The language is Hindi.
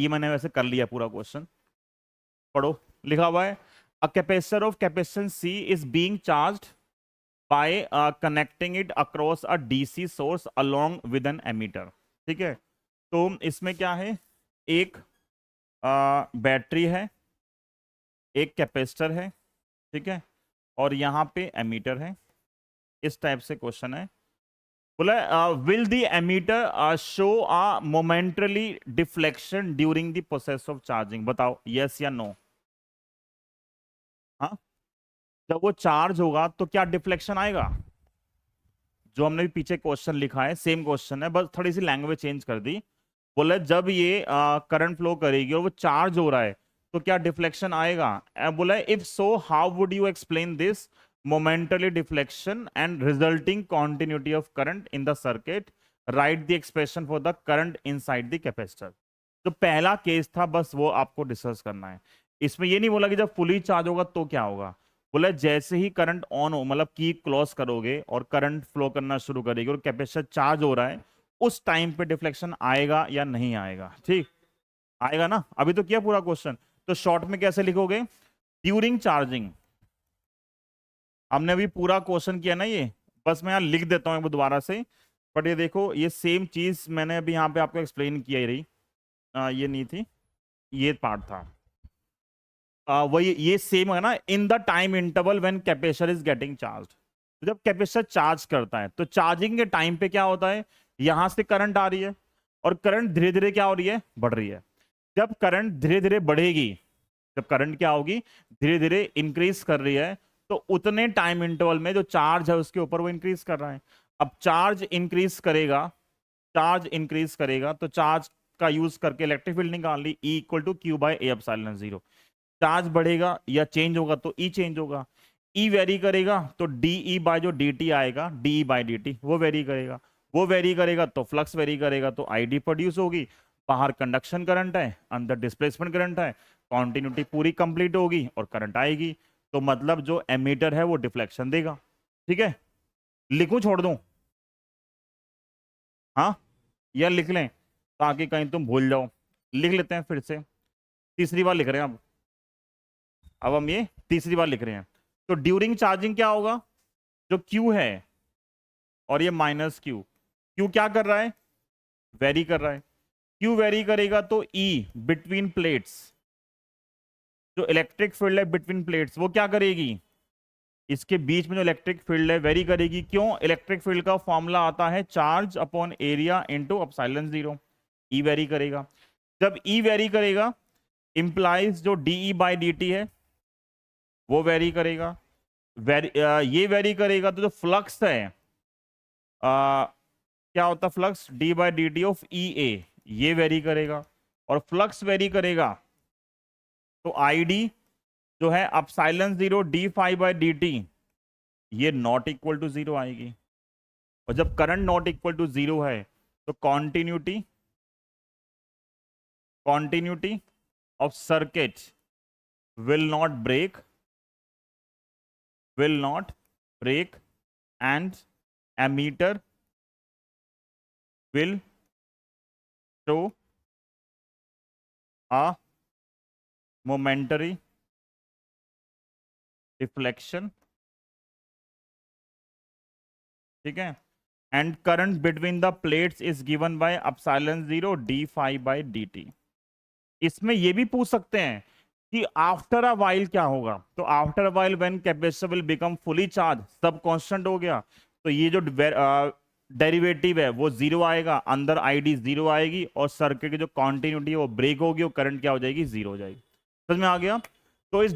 ये मैंने वैसे कर लिया पूरा क्वेश्चन, पढ़ो। लिखा हुआ है a capacitor of capacitance C is being charged by connecting it across a DC source along with an ammeter. ठीक है, तो इसमें क्या है, एक बैटरी है, एक कैपेसिटर है, ठीक है, और यहाँ पे एमीटर है। इस टाइप से क्वेश्चन है। बोला will the ammeter show a momentary deflection during the process of charging. बताओ यस या नो। हाँ, जब वो चार्ज होगा तो क्या डिफ्लेक्शन आएगा? जो हमने भी पीछे क्वेश्चन लिखा है सेम क्वेश्चन है, बस थोड़ी सी लैंग्वेज चेंज कर दी। बोले जब ये करंट फ्लो करेगी और वो चार्ज हो रहा है तो क्या डिफ्लेक्शन आएगा? बोला if so how would you explain this momentary deflection and resulting continuity of current in the circuit, right the expression for the current inside the capacitor. जो पहला केस था बस वो आपको डिस्कस करना है। इसमें ये नहीं बोला कि जब फुली चार्ज होगा तो क्या होगा। बोला जैसे ही करंट ऑन हो, मतलब की क्लोज करोगे और करंट फ्लो करना शुरू करेगी और कैपेसिटर चार्ज हो रहा है, उस टाइम पे डिफ्लेक्शन आएगा या नहीं आएगा? ठीक, आएगा ना। अभी तो किया पूरा क्वेश्चन, तो शॉर्ट में कैसे लिखोगे? During charging. हमने अभी पूरा क्वेश्चन किया ना ये, बस मैं यहाँ लिख देता हूँ दोबारा से। बट ये देखो, ये सेम चीज मैंने अभी यहाँ पे आपको एक्सप्लेन किया ही रही। ये नहीं थी, ये पार्ट था। वही ये सेम है ना, in the time interval when capacitor is getting charge. तो जब कैपेसिटर चार्ज करता है तो चार्जिंग के टाइम पे क्या होता है, यहां से करंट आ रही है और करंट धीरे धीरे क्या हो रही है, बढ़ रही है। जब करंट धीरे धीरे बढ़ेगी, जब करंट क्या होगी, धीरे धीरे इंक्रीज कर रही है, तो उतने टाइम इंटरवल में जो चार्ज है उसके ऊपर वो इंक्रीज कर रहा है। अब चार्ज इंक्रीज करेगा, चार्ज इंक्रीज करेगा तो चार्ज का यूज करके इलेक्ट्रिक फील्ड निकाल ली, E equal to q by A epsilon zero. Charge बढ़ेगा या चेंज होगा तो E चेंज होगा। E वेरी करेगा तो DE बाय जो DT आएगा, DE बाय DT वो वेरी करेगा। वो वेरी करेगा तो फ्लक्स वेरी करेगा तो ID प्रोड्यूस होगी। बाहर कंडक्शन करंट है, अंदर डिस्प्लेसमेंट करंट है, कॉन्टिन्यूटी पूरी कंप्लीट होगी और करंट आएगी। तो मतलब जो एमीटर है वो डिफ्लेक्शन देगा। ठीक है, लिखूं छोड़ दूं? हाँ, या लिख लें ताकि कहीं तुम भूल जाओ। लिख लेते हैं फिर से, तीसरी बार लिख रहे हैं अब हम ये तीसरी बार लिख रहे हैं। तो ड्यूरिंग चार्जिंग क्या होगा, जो Q है और ये माइनस Q क्या कर रहा है, वेरी कर रहा है। Q वेरी करेगा तो E बिटवीन प्लेट्स, जो इलेक्ट्रिक फील्ड है बिटवीन प्लेट्स वो क्या करेगी, इसके बीच में जो इलेक्ट्रिक फील्ड है वेरी करेगी। क्यों? इलेक्ट्रिक फील्ड का फॉर्मूला आता है charge upon area into epsilon zero. E vary करेगा। जब E वेरी करेगा इंप्लाइज जो DE बाय DT है वो वेरी करेगा। ये वेरी करेगा तो जो फ्लक्स है, क्या होता है flux, D by DT of EA, ये वेरी करेगा। और फ्लक्स वेरी करेगा तो ID जो है epsilon zero D phi by DT, ये नॉट इक्वल टू जीरो आएगी। और जब current not equal to zero है तो continuity of circuit will not break and ammeter will show a momentary deflection। ठीक है, and current between the plates is given by epsilon zero d phi by dt। इसमें ये भी पूछ सकते हैं कि आफ्टर अ वाइल क्या होगा। तो after a while when capacitor will become fully charge, सब कांस्टेंट हो गया, तो ये जो डेरिवेटिव है वो जीरो आएगा, अंदर ID जीरो आएगी और सर्किट की जो कॉन्टिन्यूटी है वो ब्रेक होगी और करंट क्या हो जाएगी, जीरो हो जाएगी। समझ में आ गया? तो इस